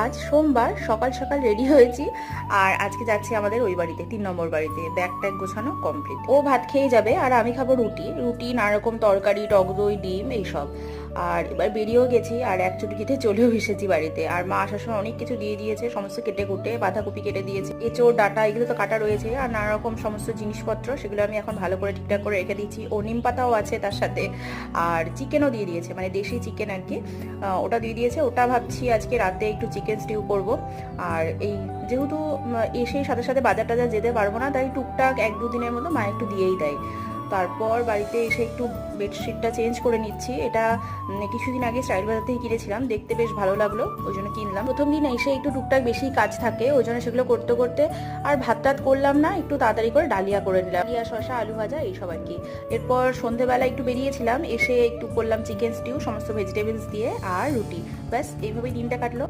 আজ সোমবার সকাল সকাল রেডি হয়েছি আর আজকে যাচ্ছি আমাদের ওই বাড়িতে 3 নম্বর বাড়িতে। ব্যাগ ট্যাগ গোছানো কমপ্লিট। ও ভাত খেয়ে যাবে আর আমি খাবো রুটি রুটি নানা রকম তরকারি, টক দই, ডিম এইসব। আর এবার বেরিয়েও গেছি আর এক চুটকিতে চলেও এসেছি বাড়িতে। আর মা আসার সময় অনেক কিছু দিয়ে দিয়েছে, সমস্ত কেটে কুটে, বাঁধাকপি কেটে দিয়েছে, এঁচোড় ডাঁটা এগুলো তো কাটা রয়েছে, আর নানা রকম সমস্ত জিনিসপত্র সেগুলো আমি এখন ভালো করে ঠিকঠাক করে রেখে দিচ্ছি। ও নিম পাতাও আছে তার সাথে, আর চিকেনও দিয়ে দিয়েছে, মানে দেশি চিকেন আর কি। ওটা দিয়ে দিয়েছে। ওটা ভাবছি আজকে রাতে একটু চিকেন স্টিউ করব। আর এই যেহেতু এসে সাথে সাথে বাজার টাজার যেতে পারবো না, তাই টুকটাক 1-2 দিনের মতো মা একটু দিয়েই দেয়। তারপর বাড়িতে এসে একটু বেডশিটটা চেঞ্জ করে নিচ্ছি। এটা কিছুদিন আগে স্টাইল বাজার থেকে কিনেছিলাম, দেখতে বেশ ভালো লাগলো ওই জন্য কিনলাম। প্রথম দিন এসে একটু টুকটাক বেশি কাজ থাকে, ওই জন্য সেগুলো করতে করতে আর ভাত টাত করলাম না, একটু তাড়াতাড়ি করে ডালিয়া করে নিলাম, ডালিয়া শসা আলু ভাজা এইসব আর কি। এরপর সন্ধেবেলা একটু বেরিয়েছিলাম, এসে একটু করলাম চিকেন স্টিউ সমস্ত ভেজিটেবলস দিয়ে আর রুটি। ব্যাস এইভাবেই দিনটা কাটলো।